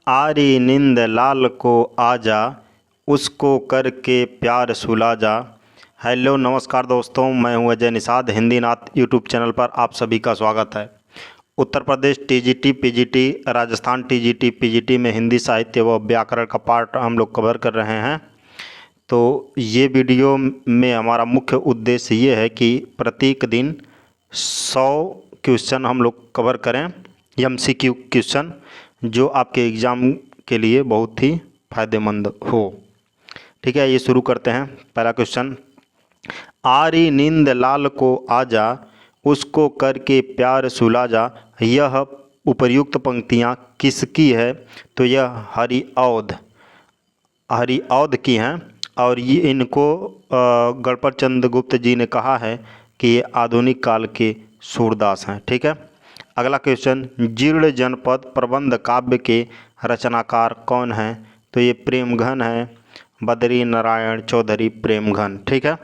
आरी नींद लाल को आजा, उसको करके प्यार सुला जा। हेलो नमस्कार दोस्तों, मैं हूं अजय निषाद। हिंदी नाथ यूट्यूब चैनल पर आप सभी का स्वागत है। Uttar Pradesh TGT PGT, Rajasthan TGT PGT में हिंदी साहित्य व व्याकरण का पाठ हम लोग कवर कर रहे हैं। तो ये वीडियो में हमारा मुख्य उद्देश्य ये है कि प्रत्येक दिन 100 क्वेश्चन हम लोग कवर करें, MCQ क्वेश्चन, जो आपके एग्ज़ाम के लिए बहुत ही फायदेमंद हो। ठीक है, ये शुरू करते हैं। पहला क्वेश्चन, आरी नींद लाल को आजा, उसको करके प्यार सुला जा। यह उपर्युक्त पंक्तियाँ किसकी है? तो यह हरिऔध की हैं और ये इनको गणपत चंद्र गुप्त जी ने कहा है कि ये आधुनिक काल के सूरदास हैं। ठीक है, अगला क्वेश्चन, जीर्ण जनपद प्रबंध काव्य के रचनाकार कौन हैं? तो ये प्रेमघन हैं, बद्री नारायण चौधरी प्रेमघन। ठीक है,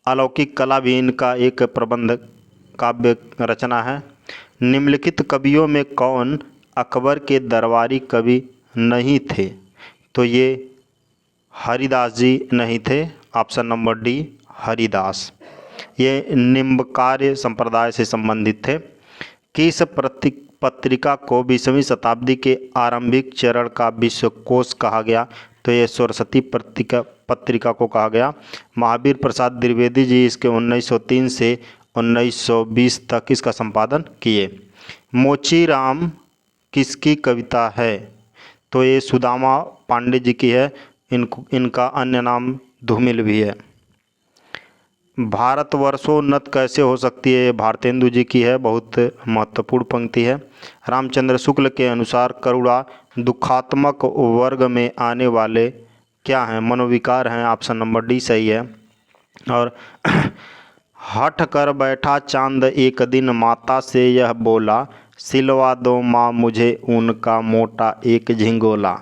अलौकिक कला भी इनका एक प्रबंध काव्य रचना है। निम्नलिखित कवियों में कौन अकबर के दरबारी कवि नहीं थे? तो ये हरिदास जी नहीं थे, ऑप्शन नंबर डी हरिदास। ये निम्बकार्य संप्रदाय से संबंधित थे। किस पत्रिका को 20वीं शताब्दी के आरंभिक चरण का विश्वकोश कहा गया? तो ये सरस्वती पत्रिका को कहा गया। महावीर प्रसाद द्विवेदी जी इसके 1903 से 1920 तक इसका संपादन किए। मोचीराम किसकी कविता है? तो ये सुदामा पांडे जी की है। इनका अन्य नाम धूमिल भी है। भारतवर्षोन्नत कैसे हो सकती है? ये भारतेंदु जी की है, बहुत महत्वपूर्ण पंक्ति है। रामचंद्र शुक्ल के अनुसार करुणा दुखात्मक वर्ग में आने वाले क्या हैं? मनोविकार हैं, ऑप्शन नंबर डी सही है। और हट कर बैठा चांद एक दिन, माता से यह बोला, सिलवा दो माँ मुझे उनका मोटा एक झिंगोला।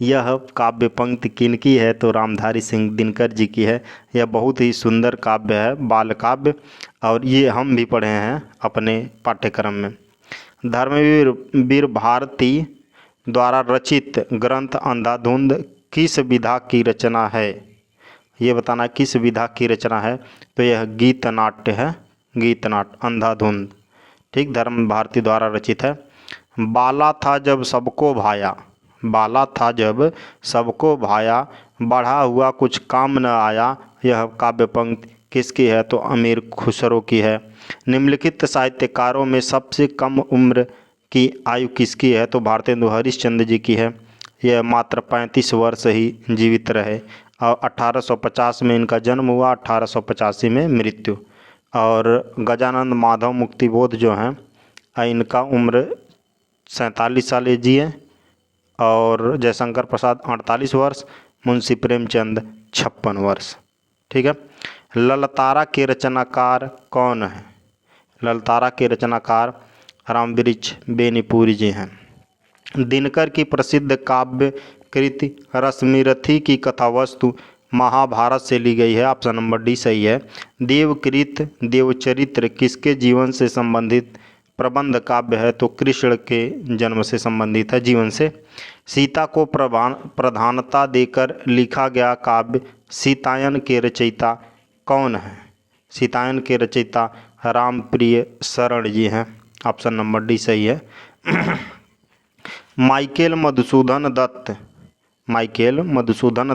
यह काव्य पंक्ति किनकी है? तो रामधारी सिंह दिनकर जी की है। यह बहुत ही सुंदर काव्य है, बाल काव्य, और ये हम भी पढ़े हैं अपने पाठ्यक्रम में। धर्मवीर भारती द्वारा रचित ग्रंथ अंधाधुंध किस विधा की रचना है? ये बताना किस विधा की रचना है। तो यह गीत नाट्य है, गीत नाट्य अंधाधुंध। ठीक, धर्म भारती द्वारा रचित है। बाला था जब सबको भाया, बाला था जब सबको भाया, बढ़ा हुआ कुछ काम न आया। यह काव्य पंक्ति किसकी है? तो अमीर खुसरो की है। निम्नलिखित साहित्यकारों में सबसे कम उम्र की आयु किसकी है? तो भारतेंदु हरिश्चंद्र जी की है। यह मात्र 35 वर्ष ही जीवित रहे और 1850 में इनका जन्म हुआ, 1885 में मृत्यु। और गजानंद माधव मुक्तिबोध जो हैं, इनका उम्र 47 साल जिए, और जयशंकर प्रसाद 48 वर्ष, मुंशी प्रेमचंद 56 वर्ष। ठीक है, ललतारा के रचनाकार कौन है? ललतारा के रचनाकार रामवृक्ष बेनीपुरी जी हैं। दिनकर की प्रसिद्ध काव्य कृति रश्मिरथी की कथावस्तु महाभारत से ली गई है, ऑप्शन नंबर डी सही है। देवकृत देवचरित्र किसके जीवन से संबंधित प्रबंध काव्य है? तो कृष्ण के जन्म से संबंधित है, जीवन से। सीता को प्रधानता देकर लिखा गया काव्य सीतायन के रचयिता कौन है? सीतायन के रचयिता रामप्रिय शरण जी हैं, ऑप्शन नंबर डी सही है। माइकेल मधुसूदन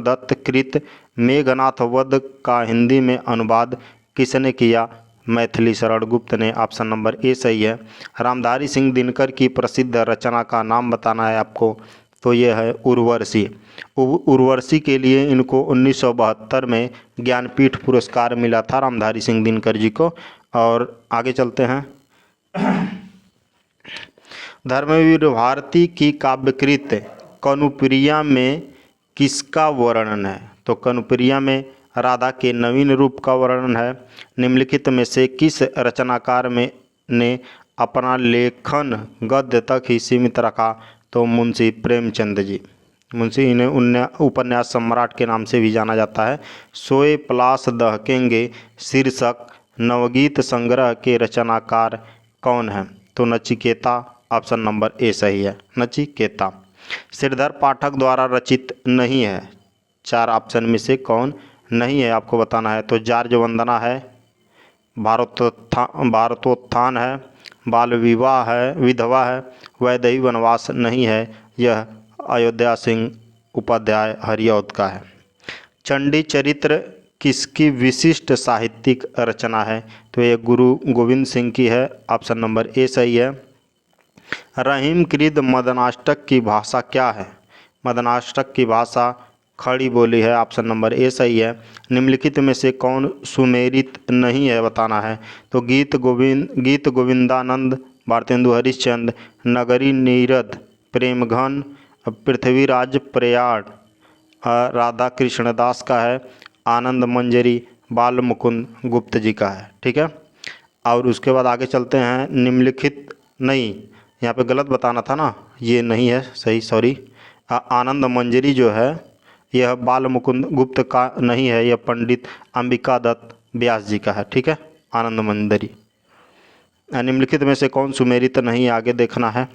दत्त कृत मेघनाथ वध का हिंदी में अनुवाद किसने किया? मैथिली शरण गुप्त ने, ऑप्शन नंबर ए सही है। रामधारी सिंह दिनकर की प्रसिद्ध रचना का नाम बताना है आपको। तो यह है उर्वशी। उर्वशी के लिए इनको 1972 में ज्ञानपीठ पुरस्कार मिला था रामधारी सिंह दिनकर जी को। और आगे चलते हैं। धर्मवीर भारती की काव्यकृत कनुप्रिया में किसका वर्णन है? तो कनुप्रिया में राधा के नवीन रूप का वर्णन है। निम्नलिखित में से किस रचनाकार ने अपना लेखन गद्य तक ही सीमित रखा? तो मुंशी प्रेमचंद जी। मुंशी इन्हें उपन्यास सम्राट के नाम से भी जाना जाता है। सोए पलाश दहकेंगे शीर्षक नवगीत संग्रह के रचनाकार कौन है? तो नचिकेता, ऑप्शन नंबर ए सही है, नचिकेता। श्रीधर पाठक द्वारा रचित नहीं है। 4 ऑप्शन में से कौन नहीं है आपको बताना है। तो जार्ज वंदना है, भारतोत्थान है, बाल विवाह है, विधवा है, वैदेही वनवास नहीं है। यह अयोध्या सिंह उपाध्याय हरिऔध का है। चंडी चरित्र किसकी विशिष्ट साहित्यिक रचना है। तो ये गुरु गोविंद सिंह की है। ऑप्शन नंबर ए सही है। रहीम कृद मदनाष्टक की भाषा क्या है। मदनाष्टक की भाषा खड़ी बोली है। ऑप्शन नंबर ए सही है। निम्नलिखित में से कौन सुमेरित नहीं है बताना है। तो गीत गोविंदानंद, भारतेंदु हरिश्चंद्र, नगरी नीरद, प्रेमघन, पृथ्वीराज प्रयाण, राधा कृष्णदास का है, आनंद मंजरी, बाल मुकुंद गुप्त जी का है। ठीक है, और उसके बाद आगे चलते हैं। निम्नलिखित नहीं, यहाँ पे गलत बताना था ना, ये नहीं है सही, सॉरी। आनंद मंजरी जो है यह बाल मुकुंद गुप्त का नहीं है, यह पंडित अंबिका दत्त व्यास जी का है। ठीक है, आनंद मंजरी। निम्नलिखित में से कौन सुमेरित नहीं, आगे देखना है।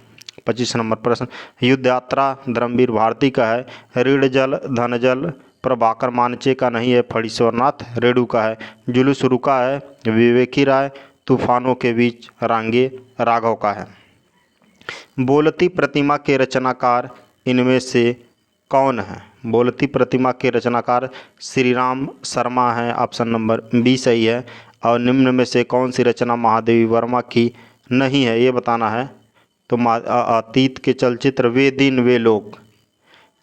25 नंबर प्रश्न। युद्ध यात्रा धर्मवीर भारती का है। ऋण जल धन जल प्रभाकर मानचे का नहीं है, फणीश्वरनाथ रेणु का है। जुलूस रुका है, विवेकी राय, तूफानों के बीच रांगे राघव का है। बोलती प्रतिमा के रचनाकार इनमें से कौन है। बोलती प्रतिमा के रचनाकार श्री राम शर्मा है। ऑप्शन नंबर बी सही है। और निम्न में से कौन सी रचना महादेवी वर्मा की नहीं है, ये बताना है। तो अतीत के चलचित्र वे दिन वे लोग,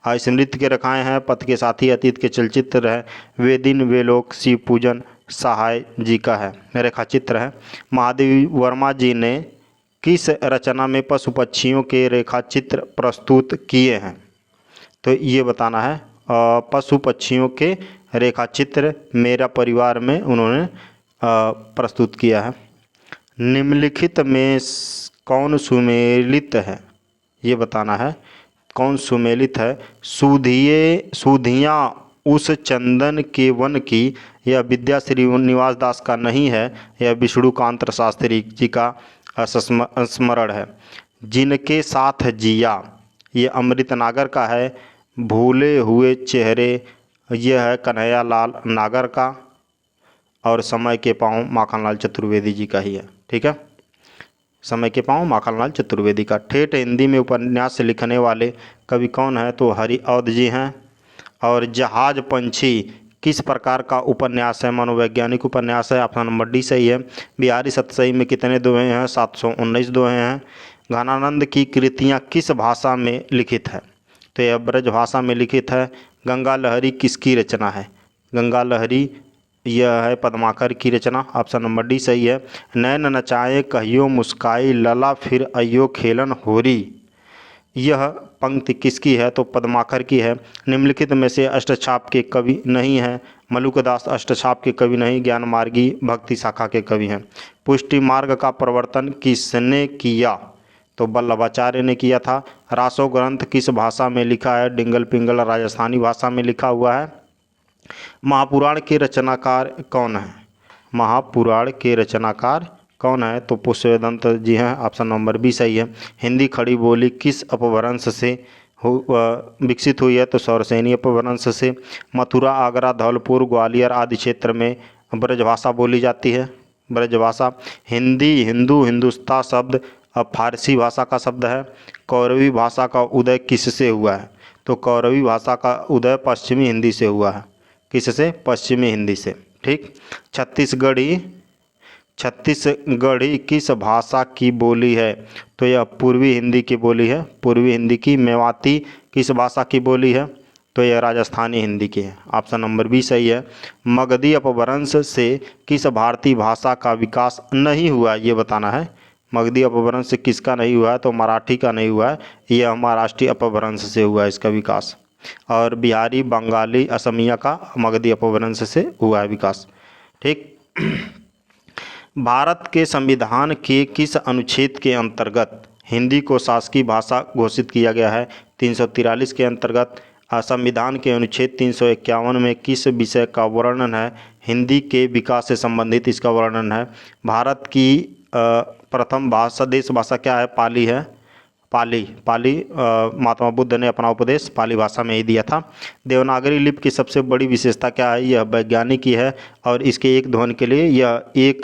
स्मृति के रखाए हैं। पथ के साथी अतीत के चलचित्र है। वे दिन वे लोग शिव पूजन सहाय जी का है, रेखाचित्र है। महादेवी वर्मा जी ने किस रचना में पशु पक्षियों के रेखाचित्र प्रस्तुत किए हैं। तो ये बताना है। पशु पक्षियों के रेखाचित्र मेरा परिवार में उन्होंने प्रस्तुत किया है। निम्नलिखित में कौन सुमेलित है, ये बताना है। कौन सुमेलित है। सूधियाँ उस चंदन के वन की, यह विद्या श्रीनिवास दास का नहीं है, यह विष्णुकांत शास्त्री जी का स्मरण है। जिनके साथ जिया, ये अमृत नागर का है। भूले हुए चेहरे, यह है कन्हैया लाल नागर का। और समय के पाँव माखनलाल चतुर्वेदी जी का ही है। ठीक है, समय के पाँव माखनलाल चतुर्वेदी का। ठेठ हिंदी में उपन्यास लिखने वाले कवि कौन है। तो हरिऔध जी हैं। और जहाज पंछी किस प्रकार का उपन्यास है, मनोवैज्ञानिक उपन्यास है। ऑप्शन नंबर डी सही है। बिहारी सतसई में कितने दोहे हैं, 719 दोहे हैं। घनानंद की कृतियाँ किस भाषा में लिखित है। तो यह ब्रज भाषा में लिखित है। गंगा लहरी किसकी रचना है। गंगा लहरी यह है पद्माकर की रचना। ऑप्शन नंबर डी सही है। नैन नचाए कहियो मुस्काई, लला फिर अयो खेलन होरी, यह पंक्ति किसकी है। तो पद्माकर की है। निम्नलिखित में से अष्टछाप के कवि नहीं हैं। मलुकदास अष्टछाप के कवि नहीं, ज्ञानमार्गी भक्ति शाखा के कवि हैं। पुष्टि मार्ग का प्रवर्तन किसने किया। तो वल्लभाचार्य ने किया था। रासो ग्रंथ किस भाषा में लिखा है। डिंगल पिंगल राजस्थानी भाषा में लिखा हुआ है। महापुराण के रचनाकार कौन है। महापुराण के रचनाकार कौन है। तो पुष्यदंत जी हैं। ऑप्शन नंबर बी सही है। हिंदी खड़ी बोली किस अपभ्रंश से विकसित हुई है। तो सौरसेनी अपभ्रंश से। मथुरा, आगरा, धौलपुर, ग्वालियर आदि क्षेत्र में ब्रजभाषा बोली जाती है। ब्रजभाषा। हिंदी, हिंदू, हिंदुस्तान शब्द फारसी भाषा का शब्द है। कौरवी भाषा का उदय किससे हुआ है। तो कौरवी भाषा का उदय पश्चिमी हिंदी से हुआ है। किससे। पश्चिमी हिंदी से। ठीक। छत्तीसगढ़ी किस भाषा की बोली है। तो यह पूर्वी हिंदी की बोली है, पूर्वी हिंदी की। मेवाती किस भाषा की बोली है। तो यह राजस्थानी हिंदी की है। ऑप्शन नंबर बी सही है। मगधी अपभ्रंश से किस भारतीय भाषा का विकास नहीं हुआ, ये बताना है। मगधी अपभ्रंश से किसका नहीं हुआ है। तो मराठी का नहीं हुआ है, यह महाराष्ट्रीय अपभ्रंश से हुआ है इसका विकास। और बिहारी, बंगाली, असमिया का मगधी अपभ्रंश से हुआ है विकास। ठीक। भारत के संविधान के किस अनुच्छेद के अंतर्गत हिंदी को शासकीय भाषा घोषित किया गया है। 343 के अंतर्गत। संविधान के अनुच्छेद 351 में किस विषय का वर्णन है। हिंदी के विकास से संबंधित इसका वर्णन है। भारत की प्रथम भाषा, देश भाषा क्या है। पाली है। पाली पाली महात्मा बुद्ध ने अपना उपदेश पाली भाषा में ही दिया था। देवनागरी लिपि की सबसे बड़ी विशेषता क्या है? यह वैज्ञानिक ही है और इसके एक ध्वनि के लिए यह एक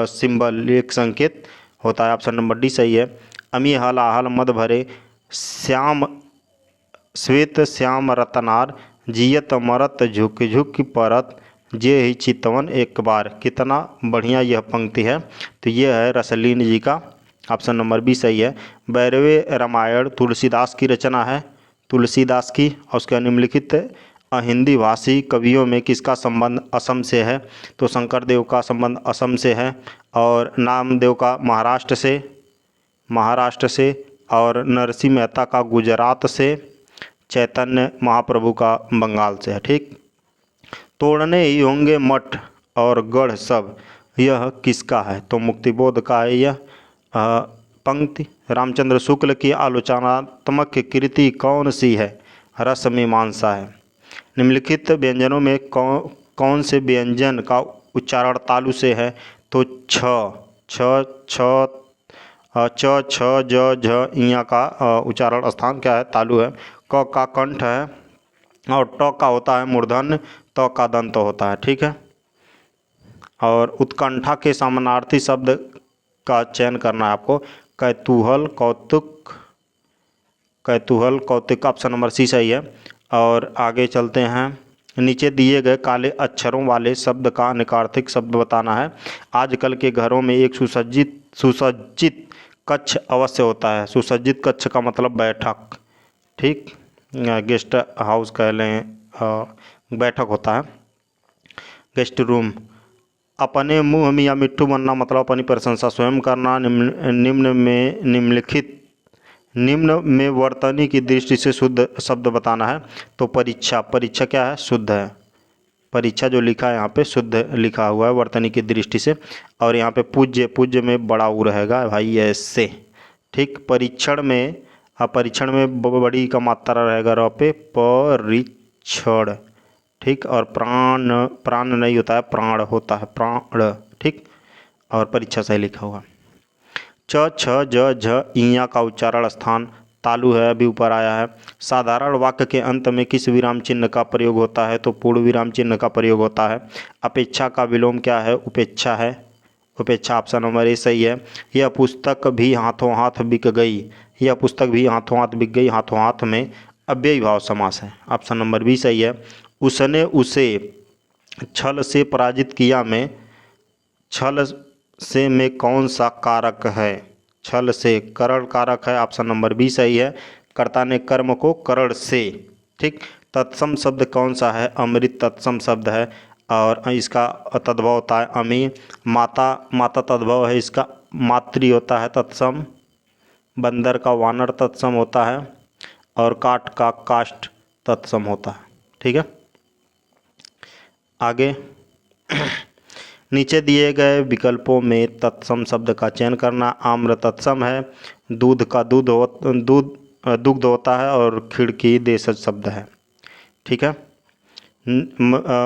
सिंबल, एक संकेत होता है। ऑप्शन नंबर डी सही है। अमी हलाहल मद भरे श्याम श्वेत श्याम रतनार जियत मरत झुक झुक परत जे ही चितवन एक बार। कितना बढ़िया यह पंक्ति है। तो यह है रसलीन जी का, ऑप्शन नंबर बी सही है। भैरवे रामायण तुलसीदास की रचना है, तुलसीदास की। और उसका निम्नलिखित हिंदी भाषी कवियों में किसका संबंध असम से है? तो शंकर देव का संबंध असम से है और नामदेव का महाराष्ट्र से और नरसिंह मेहता का गुजरात से, चैतन्य महाप्रभु का बंगाल से है। ठीक। तोड़ने ही होंगे मठ और गढ़ सब, यह किसका है? तो मुक्तिबोध का है यह पंक्ति। रामचंद्र शुक्ल की आलोचनात्मक कृति कौन सी है? रस मीमांसा है। निम्नलिखित व्यंजनों में कौन से व्यंजन का उच्चारण तालु से है? तो छ ज झ इया का उच्चारण स्थान क्या है? तालु है। क का कंठ है और ट का होता है मूर्धन्य, त का दंत होता है। ठीक है। और उत्कंठा के समानार्थी शब्द का चयन करना है आपको। कैतूहल कौतुक, ऑप्शन नंबर सी सही है। और आगे चलते हैं। नीचे दिए गए काले अक्षरों वाले शब्द का निकार्थिक शब्द बताना है। आजकल के घरों में एक सुसज्जित कक्ष अवश्य होता है। सुसज्जित कक्ष का मतलब बैठक, ठीक, गेस्ट हाउस कह लें, बैठक होता है, गेस्ट रूम। अपने मुँह मियाँ मिट्ठू बनना मतलब अपनी प्रशंसा स्वयं करना। निम्न में वर्तनी की दृष्टि से शुद्ध शब्द बताना है। तो परीक्षा क्या है? शुद्ध है। परीक्षा जो लिखा है यहाँ पे शुद्ध लिखा हुआ है वर्तनी की दृष्टि से। और यहाँ पे पूज्य में बड़ा ऊ रहेगा भाई ऐसे। ठीक। परीक्षण में बड़ी का मात्रा रहेगा र पे, परीक्षण। ठीक। और प्राण नहीं होता है, प्राण होता है, प्राण। ठीक। और परीक्षा सही लिखा हुआ। च छ ज झ इया का उच्चारण स्थान तालु है, अभी ऊपर आया है। साधारण वाक्य के अंत में किस विराम चिन्ह का प्रयोग होता है? तो पूर्ण विराम चिन्ह का प्रयोग होता है। अपेक्षा का विलोम क्या है? उपेक्षा है। उपेक्षा, ऑप्शन नंबर ए सही है। यह पुस्तक भी हाथों हाथ बिक गई, यह पुस्तक भी हाथों हाथ बिक गई, हाथों हाथ में अव्ययी भाव समास है। ऑप्शन नंबर बी सही है। उसने उसे छल से पराजित किया में छल से में कौन सा कारक है? छल से करण कारक है। ऑप्शन नंबर बी सही है। कर्ता ने कर्म को करण से। ठीक। तत्सम शब्द कौन सा है? अमृत तत्सम शब्द है और इसका तद्भव होता है अमी। माता तद्भव है, इसका मातृ होता है तत्सम। बंदर का वानर तत्सम होता है और काठ का काष्ठ तत्सम होता है। ठीक है। आगे नीचे दिए गए विकल्पों में तत्सम शब्द का चयन करना। आम्र तत्सम है, दूध का दुग्ध होता है और खिड़की देशज शब्द है। ठीक है।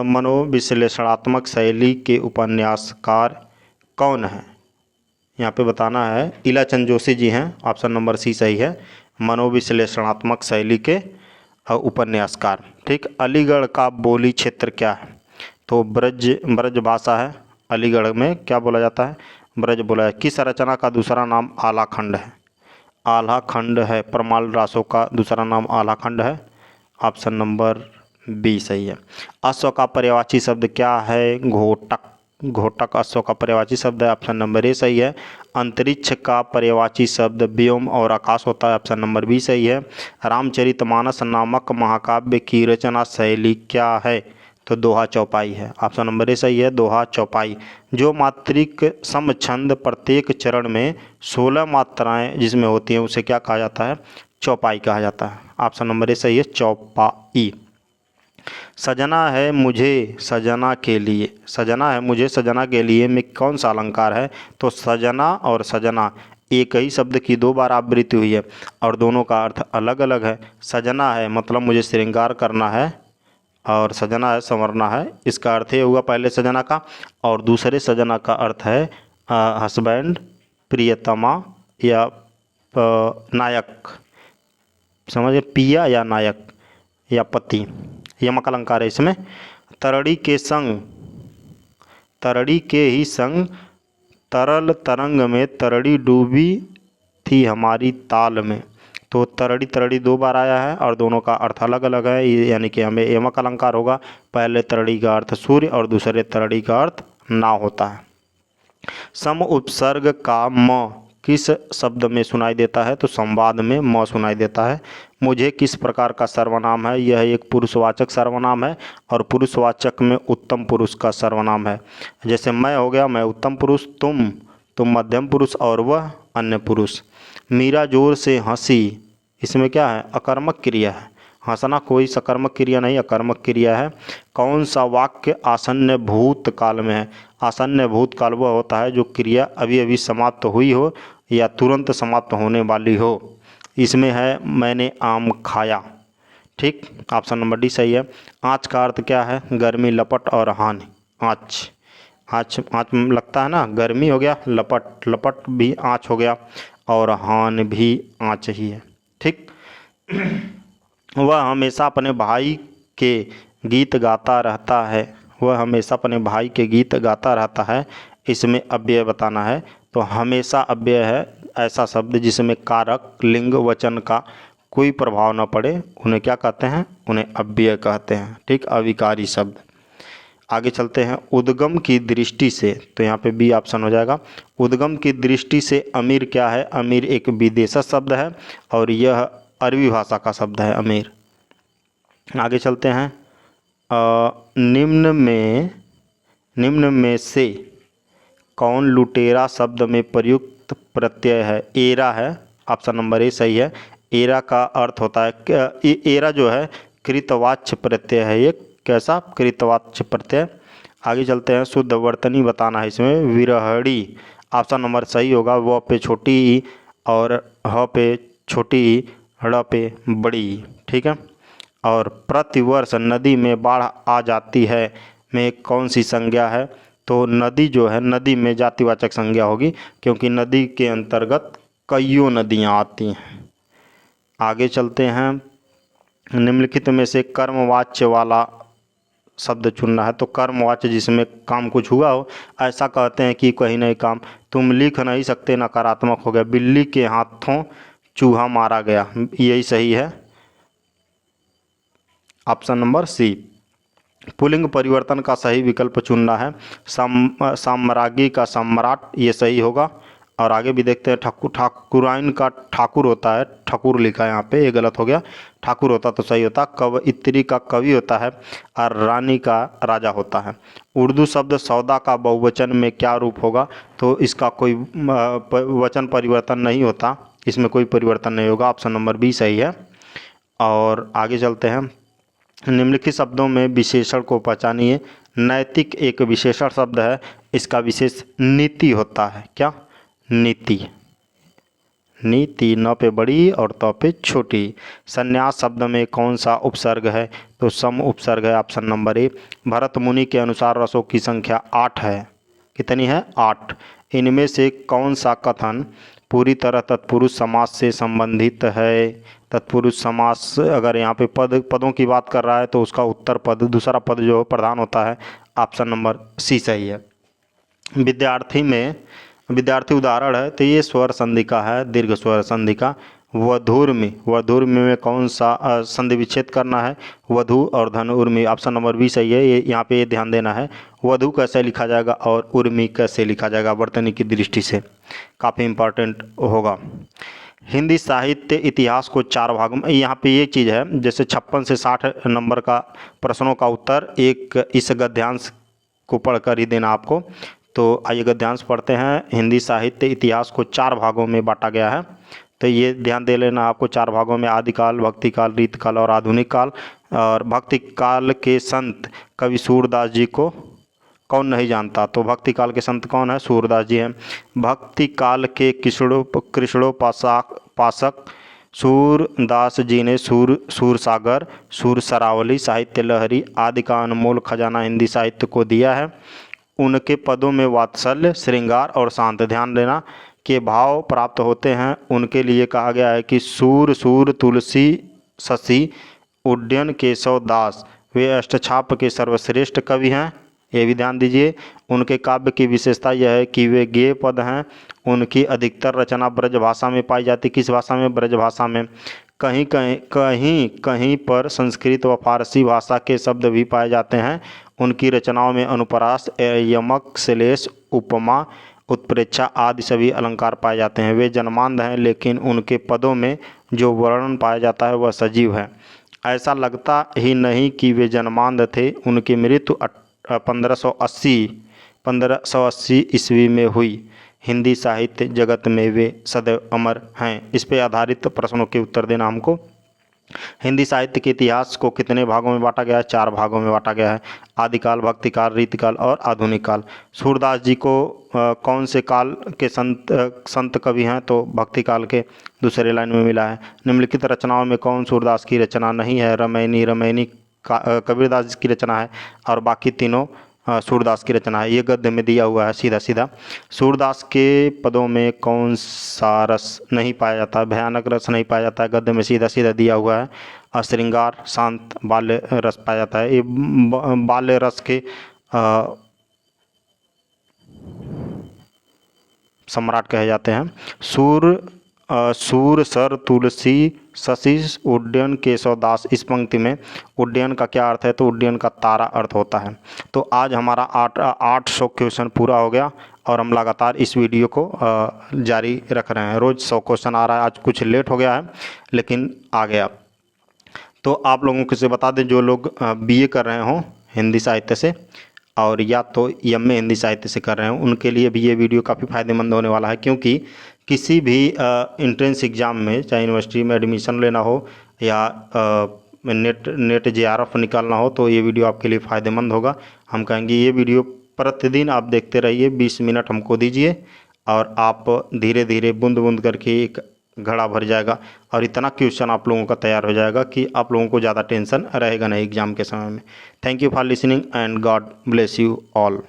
मनोविश्लेषणात्मक शैली के उपन्यासकार कौन है? यहाँ पे बताना है। इलाचंद जोशी जी हैं, ऑप्शन नंबर सी सही है। मनोविश्लेषणात्मक शैली के उपन्यासकार। ठीक। अलीगढ़ का बोली क्षेत्र क्या है? तो ब्रज भाषा है। अलीगढ़ में क्या बोला जाता है? ब्रज बोला है। किस रचना का दूसरा नाम आलाखंड है? आलाखंड है। परमाल रासो का दूसरा नाम आलाखंड है। ऑप्शन नंबर बी सही है। अश्व का पर्यायवाची शब्द क्या है? घोटक अश्व का पर्यायवाची शब्द है। ऑप्शन नंबर ए सही है। अंतरिक्ष का पर्यायवाची शब्द व्योम और आकाश होता है। ऑप्शन नंबर बी सही है। रामचरितमानस नामक महाकाव्य की रचना शैली क्या है? तो दोहा चौपाई है। ऑप्शन नंबर ए सही है, दोहा चौपाई। जो मात्रिक समछंद प्रत्येक चरण में 16 मात्राएं जिसमें होती हैं उसे क्या कहा जाता है? चौपाई कहा जाता है। ऑप्शन नंबर ए सही है, चौपाई। सजना है मुझे सजना के लिए में कौन सा अलंकार है? तो सजना और सजना एक ही शब्द की दो बार आवृत्ति हुई है और दोनों का अर्थ अलग अलग है। सजना है मतलब मुझे श्रृंगार करना है और सजना है संवरना है। इसका अर्थ ये हुआ पहले सजना का, और दूसरे सजना का अर्थ है हस्बैंड, प्रियतमा या नायक, समझे, पिया या नायक या पति, यमक अलंकार है इसमें। तरड़ी के संग, तरड़ी के ही संग तरल तरंग में तरड़ी डूबी थी हमारी ताल में। तो तरड़ी तरड़ी दो बार आया है और दोनों का अर्थ अलग अलग है, यानी कि हमें यमक अलंकार होगा। पहले तरड़ी का अर्थ सूर्य और दूसरे तरड़ी का अर्थ नाव होता है। सम उपसर्ग का म किस शब्द में सुनाई देता है? तो संवाद में म सुनाई देता है। मुझे किस प्रकार का सर्वनाम है? यह एक पुरुषवाचक सर्वनाम है और पुरुषवाचक में उत्तम पुरुष का सर्वनाम है। जैसे मैं हो गया, मैं उत्तम पुरुष, तुम मध्यम पुरुष और वह अन्य पुरुष। मीरा जोर से हंसी, इसमें क्या है? अकर्मक क्रिया है। हंसना कोई सकर्मक क्रिया नहीं, अकर्मक क्रिया है। कौन सा वाक्य आसन्न भूतकाल में है? आसन्न भूतकाल वह होता है जो क्रिया अभी अभी समाप्त हुई हो या तुरंत समाप्त होने वाली हो। इसमें है मैंने आम खाया। ठीक, ऑप्शन नंबर डी सही है। आँच का अर्थ क्या है? गर्मी, लपट और हानि। आँच, आँच आँच लगता है ना, गर्मी हो गया, लपट, लपट भी आँच हो गया और हानि भी आँच ही है। ठीक। वह हमेशा अपने भाई के गीत गाता रहता है। वह हमेशा अपने भाई के गीत गाता रहता है। इसमें अव्यय बताना है। तो हमेशा अव्यय है, ऐसा शब्द जिसमें कारक, लिंग, वचन का कोई प्रभाव न पड़े, उन्हें क्या कहते हैं? उन्हें अव्यय कहते हैं। ठीक, अविकारी शब्द। आगे चलते हैं। उद्गम की दृष्टि से, तो यहाँ पे बी ऑप्शन हो जाएगा। उद्गम की दृष्टि से अमीर क्या है? अमीर एक विदेशज शब्द है और यह अरबी भाषा का शब्द है अमीर। आगे चलते हैं। निम्न में से कौन लुटेरा शब्द में प्रयुक्त प्रत्यय है? एरा है, ऑप्शन नंबर ए सही है। एरा का अर्थ होता है, एरा जो है कृतवाच्य प्रत्यय है। ये कैसा? कृतवाच्य प्रत्यय। आगे चलते हैं। शुद्ध वर्तनी बताना है इसमें। विरहड़ी, ऑप्शन नंबर सही होगा। व पे छोटी ई और ह पे छोटी ई, ड़ पे बड़ी ई। ठीक है। और प्रतिवर्ष नदी में बाढ़ आ जाती है में कौन सी संज्ञा है? तो नदी जो है, नदी में जातिवाचक संज्ञा होगी क्योंकि नदी के अंतर्गत कईयों नदियाँ आती हैं। आगे चलते हैं। निम्नलिखित में से कर्मवाच्य वाला शब्द चुनना है। तो कर्मवाच्य जिसमें काम कुछ हुआ हो, ऐसा कहते हैं कि कहीं नहीं काम, तुम लिख नहीं सकते, नकारात्मक हो गया। बिल्ली के हाथों चूहा मारा गया, यही सही है, ऑप्शन नंबर सी। पुल्लिंग परिवर्तन का सही विकल्प चुनना है। साम्राज्ञी का सम्राट, ये सही होगा। और आगे भी देखते हैं। ठाकुराइन का ठाकुर होता है, ठाकुर लिखा है यहाँ पे, ये गलत हो गया। ठाकुर होता तो सही होता। कवयित्री का कवि होता है और रानी का राजा होता है। उर्दू शब्द सौदा का बहुवचन में क्या रूप होगा? तो इसका कोई वचन परिवर्तन नहीं होता, इसमें कोई परिवर्तन नहीं होगा। ऑप्शन नंबर बी सही है। और आगे चलते हैं। निम्नलिखित शब्दों में विशेषण को पहचानिए। नैतिक एक विशेषण शब्द है, इसका विशेष नीति होता है। क्या? नीति। नीति, न पे बड़ी और त पे छोटी। संन्यास शब्द में कौन सा उपसर्ग है? तो सम उपसर्ग है, ऑप्शन नंबर ए। भरत मुनि के अनुसार रसों की संख्या 8 है। कितनी है? 8। इनमें से कौन सा कथन पूरी तरह तत्पुरुष समास से संबंधित है? तत्पुरुष समास अगर यहाँ पे पदों की बात कर रहा है तो उसका उत्तर पद, दूसरा पद जो प्रधान होता है, ऑप्शन नंबर सी सही है। विद्यार्थी उदाहरण है, तो ये स्वर संधि का है, दीर्घ स्वर संधि का। वधूर्मी में कौन सा संधि विच्छेद करना है? वधु और धन उर्मी, ऑप्शन नंबर बी सही है। ये यहाँ पे ध्यान देना है, वधु कैसे लिखा जाएगा और उर्मी कैसे लिखा जाएगा, वर्तनी की दृष्टि से काफ़ी इम्पॉर्टेंट होगा। हिंदी साहित्य इतिहास को 4 भागों में, यहाँ पे ये चीज़ है, जैसे 56 से 60 नंबर का प्रश्नों का उत्तर एक इस गद्यांश को पढ़कर ही देना आपको। तो आइए गद्यांश पढ़ते हैं। हिंदी साहित्य इतिहास को 4 भागों में बांटा गया है, तो ये ध्यान दे लेना आपको। 4 भागों में आदिकाल, भक्तिकाल, रीतकाल और आधुनिक काल। और भक्तिकाल के संत कवि सूरदास जी को कौन नहीं जानता? तो भक्तिकाल के संत कौन है? सूरदास जी हैं। भक्तिकाल के कृष्णोपासक सूरदास जी ने सूरसागर, सूर सरावली, साहित्य लहरी आदि का अनमोल खजाना हिंदी साहित्य को दिया है। उनके पदों में वात्सल्य, श्रृंगार और शांत, ध्यान देना के भाव प्राप्त होते हैं उनके लिए कहा गया है कि सूर सूर तुलसी शशि उड्डयन केशव दास वे अष्टछाप के सर्वश्रेष्ठ कवि हैं। ये भी ध्यान दीजिए। उनके काव्य की विशेषता यह है कि वे गेय पद हैं। उनकी अधिकतर रचना ब्रज भाषा में पाई जाती। किस भाषा में? ब्रज भाषा में। कहीं कहीं कहीं कहीं पर संस्कृत व फारसी भाषा के शब्द भी पाए जाते हैं। उनकी रचनाओं में अनुप्रास, यमक, श्लेष, उपमा, उत्प्रेक्षा आदि सभी अलंकार पाए जाते हैं। वे जन्मांध हैं, लेकिन उनके पदों में जो वर्णन पाया जाता है वह सजीव है। ऐसा लगता ही नहीं कि वे जन्मांध थे। उनकी मृत्यु 1580 ईस्वी में हुई। हिंदी साहित्य जगत में वे सदैव अमर हैं। इस पे आधारित प्रश्नों के उत्तर देना हमको। हिंदी साहित्य के इतिहास को कितने भागों में बांटा गया है? 4 भागों में बांटा गया है। आदिकाल, भक्तिकाल, रीतिकाल और आधुनिक काल। सूरदास जी को कौन से काल के संत कवि हैं? तो भक्तिकाल के। दूसरे लाइन में मिला है। निम्नलिखित रचनाओं में कौन सूरदास की रचना नहीं है? रामायणी कबीरदास की रचना है और बाकी तीनों सूरदास की रचना है। ये गद्य में दिया हुआ है सीधा सीधा। सूरदास के पदों में कौन सा रस नहीं पाया जाता? भयानक रस नहीं पाया जाता है। गद्य में सीधा सीधा दिया हुआ है। श्रृंगार, शांत, बाल्य रस पाया जाता है। ये बाल्य रस के सम्राट कहे जाते हैं। सूर सर तुलसी शशि उड्डयन केशव दास। इस पंक्ति में उड्डयन का क्या अर्थ है? तो उड्डयन का तारा अर्थ होता है। तो आज हमारा 800 क्वेश्चन पूरा हो गया और हम लगातार इस वीडियो को जारी रख रहे हैं। रोज़ 100 क्वेश्चन आ रहा है। आज कुछ लेट हो गया है लेकिन आ गया। तो आप लोगों को से बता दें, जो लोग BA कर रहे हों हिंदी साहित्य से और या तो MA हिंदी साहित्य से कर रहे हों, उनके लिए भी ये वीडियो काफ़ी फ़ायदेमंद होने वाला है। क्योंकि किसी भी एंट्रेंस एग्ज़ाम में, चाहे यूनिवर्सिटी में एडमिशन लेना हो या नेट JRF निकालना हो, तो ये वीडियो आपके लिए फ़ायदेमंद होगा। हम कहेंगे ये वीडियो प्रतिदिन आप देखते रहिए। 20 मिनट हमको दीजिए और आप धीरे धीरे बूंद बूंद करके एक घड़ा भर जाएगा और इतना क्वेश्चन आप लोगों का तैयार हो जाएगा कि आप लोगों को ज़्यादा टेंशन रहेगा नहीं एग्ज़ाम के समय में। Thank you for listening and God bless you all.